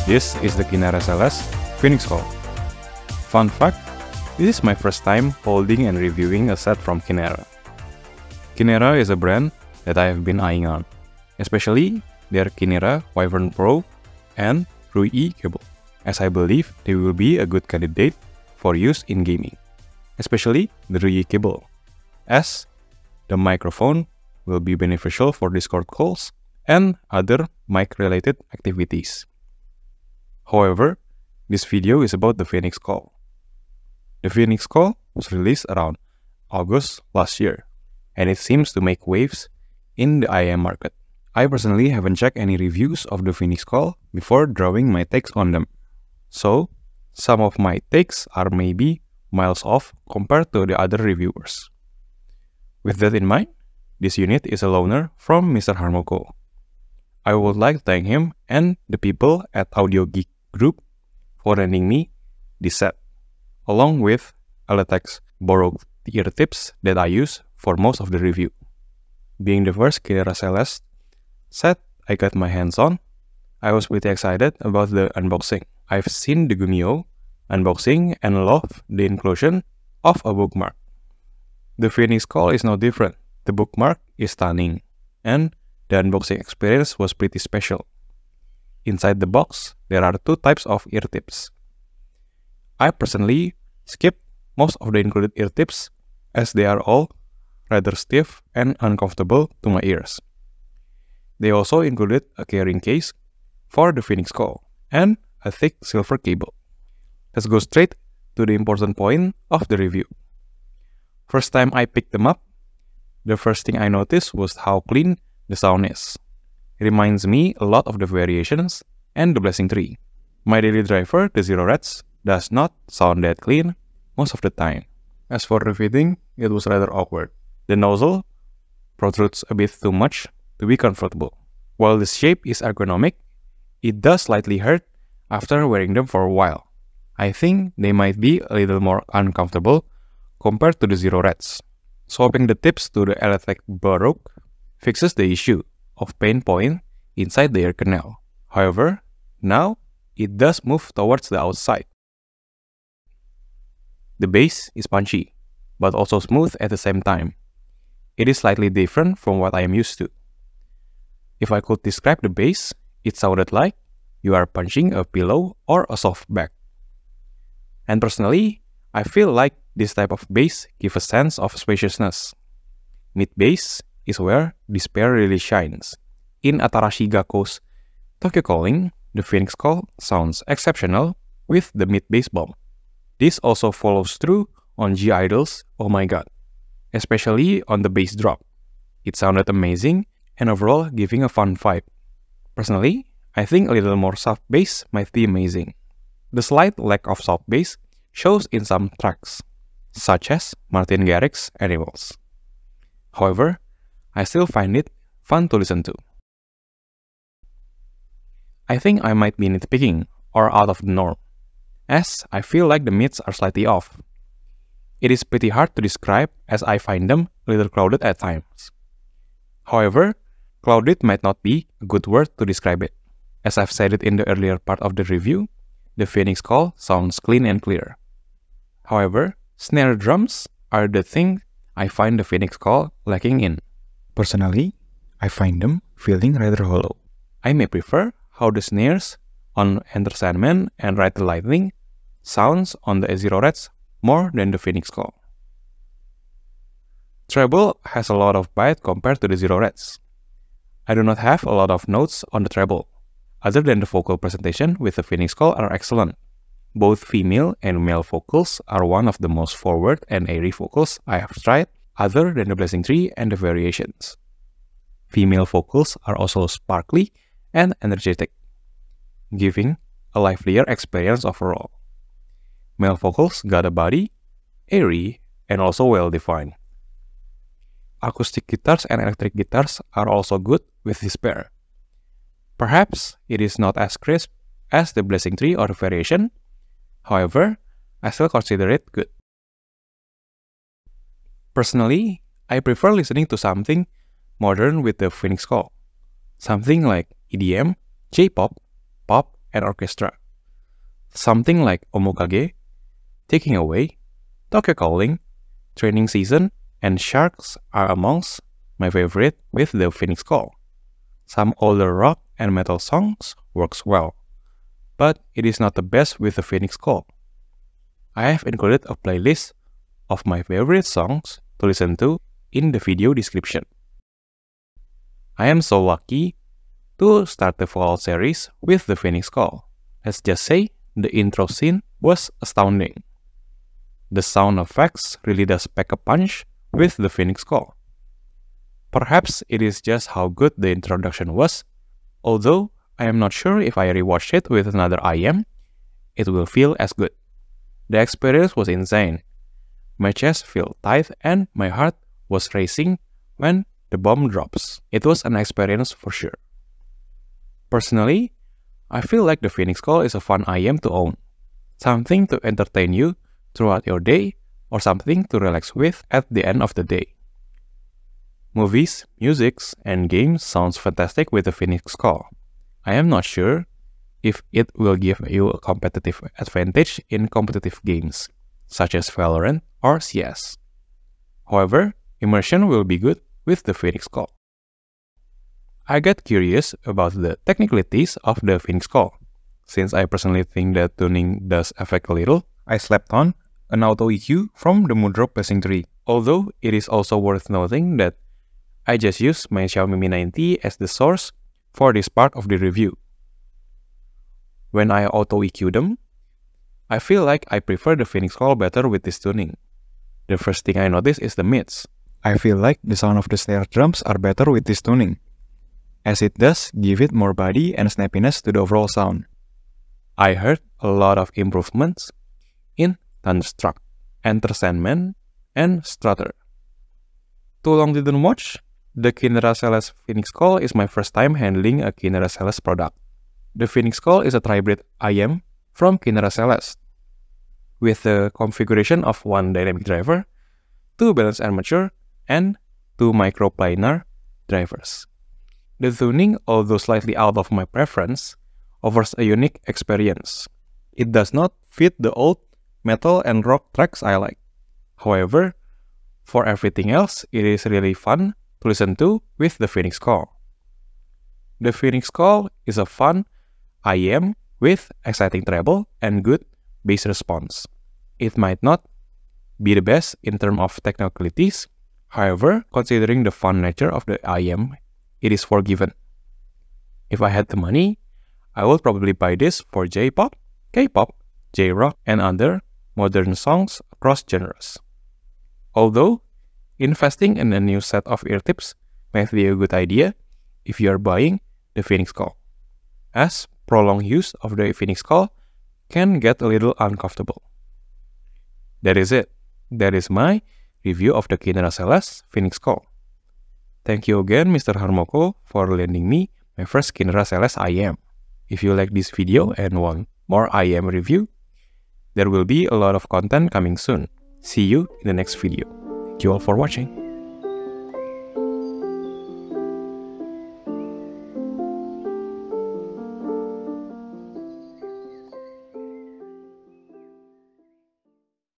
This is the Kinera Celest PhoenixCall. Fun fact, this is my first time holding and reviewing a set from Kinera. Kinera is a brand that I have been eyeing on, especially their Kinera Wyvern Pro and RUI cable, as I believe they will be a good candidate for use in gaming, especially the RUI cable, as the microphone will be beneficial for Discord calls and other mic-related activities. However, this video is about the PhoenixCall. The PhoenixCall was released around August last year, and it seems to make waves in the IEM market. I personally haven't checked any reviews of the PhoenixCall before drawing my takes on them, so some of my takes are maybe miles off compared to the other reviewers. With that in mind, this unit is a loaner from Mr. Harmoko. I would like to thank him and the people at Audio Geek Group for lending me this set, along with Aletek's borrowed ear tips that I use for most of the review. Being the first Kinera Celest set I got my hands on, I was pretty excited about the unboxing. I've seen the Gunio unboxing and love the inclusion of a bookmark. The PhoenixCall is no different. The bookmark is stunning, and the unboxing experience was pretty special. Inside the box, there are two types of ear tips. I personally skipped most of the included ear tips as they are all rather stiff and uncomfortable to my ears. They also included a carrying case for the PhoenixCall and a thick silver cable. Let's go straight to the important point of the review. First time I picked them up, the first thing I noticed was how clean the sound is. It reminds me a lot of the Variations and the Blessing Tree. My daily driver, the Zero Reds, does not sound that clean most of the time. As for the fitting, it was rather awkward. The nozzle protrudes a bit too much to be comfortable. While the shape is ergonomic, it does slightly hurt after wearing them for a while. I think they might be a little more uncomfortable compared to the Zero Reds. Swapping the tips to the Aletek Baroque fixes the issue of pain point inside the ear canal. However, now it does move towards the outside. The bass is punchy, but also smooth at the same time. It is slightly different from what I am used to. If I could describe the bass, it sounded like you are punching a pillow or a soft bag. And personally, I feel like this type of bass gives a sense of spaciousness. Mid-bass is where this pair really shines. In Atarashi Gakko's Tokyo Calling, the PhoenixCall sounds exceptional with the mid-bass bomb. This also follows through on G-Idol's Oh My God, especially on the bass drop. It sounded amazing and overall giving a fun vibe. Personally, I think a little more soft bass might be amazing. The slight lack of soft bass shows in some tracks, such as Martin Garrix's Animals. However, I still find it fun to listen to. I think I might be nitpicking or out of the norm, as I feel like the mids are slightly off. It is pretty hard to describe as I find them a little crowded at times. However, crowded might not be a good word to describe it. As I've said it in the earlier part of the review, the PhoenixCall sounds clean and clear. However, snare drums are the thing I find the PhoenixCall lacking in. Personally, I find them feeling rather hollow. I may prefer how the snares on Enter Sandman and Ride the Lightning sounds on the Zero Reds more than the PhoenixCall. Treble has a lot of bite compared to the Zero Reds. I do not have a lot of notes on the treble, other than the vocal presentation with the PhoenixCall are excellent. Both female and male vocals are one of the most forward and airy vocals I have tried, other than the Blessing Tree and the Variations. Female vocals are also sparkly and energetic, giving a livelier experience overall. Male vocals got a body, airy, and also well-defined. Acoustic guitars and electric guitars are also good with this pair. Perhaps it is not as crisp as the Blessing Tree or the Variation, however, I still consider it good. Personally, I prefer listening to something modern with the PhoenixCall, something like EDM, J-pop, pop, and orchestra. Something like Omokage, Taking Away, Tokyo Calling, Training Season, and Sharks are amongst my favorite with the PhoenixCall. Some older rock and metal songs works well, but it is not the best with the PhoenixCall. I have included a playlist of my favorite songs to listen to in the video description. I am so lucky to start the Fallout series with the PhoenixCall. Let's just say the intro scene was astounding. The sound effects really does pack a punch with the PhoenixCall. Perhaps it is just how good the introduction was, although I am not sure if I rewatched it with another IEM, it will feel as good. The experience was insane. My chest felt tight and my heart was racing when the bomb drops. It was an experience for sure. Personally, I feel like the PhoenixCall is a fun IEM to own. Something to entertain you throughout your day or something to relax with at the end of the day. Movies, musics, and games sounds fantastic with the PhoenixCall. I am not sure if it will give you a competitive advantage in competitive games, such as Valorant or CS. However, immersion will be good with the PhoenixCall. I got curious about the technicalities of the PhoenixCall. Since I personally think that tuning does affect a little, I slapped on an AutoEQ from the Moondrop Passing Tree. Although it is also worth noting that I just used my Xiaomi Mi 90 as the source for this part of the review. When I AutoEQ them, I feel like I prefer the PhoenixCall better with this tuning. The first thing I notice is the mids. I feel like the sound of the snare drums are better with this tuning, as it does give it more body and snappiness to the overall sound. I heard a lot of improvements in Thunderstruck, Enter Sandman, and Strutter. Too long didn't watch? The Kinera Celest PhoenixCall is my first time handling a Kinera Celest product. The PhoenixCall is a Tribrid IEM from Kinera Celest, with the configuration of 1 dynamic driver, 2 balanced armature, and 2 Micro Planar drivers. The tuning, although slightly out of my preference, offers a unique experience. It does not fit the old metal and rock tracks I like. However, for everything else, it is really fun to listen to with the PhoenixCall. The PhoenixCall is a fun IEM with exciting treble and good bass response. It might not be the best in terms of technicalities, however, considering the fun nature of the IEM, it is forgiven. If I had the money, I would probably buy this for J-pop, K-pop, J-rock, and other modern songs across genres. Although, investing in a new set of ear tips might be a good idea if you are buying the PhoenixCall, as prolonged use of the PhoenixCall can get a little uncomfortable. That is it. That is my review of the Kinera Celest PhoenixCall. Thank you again, Mr. Harmoko, for lending me my first Kinera Celest IEM. If you like this video and want more IEM review, there will be a lot of content coming soon. See you in the next video. Thank you all for watching.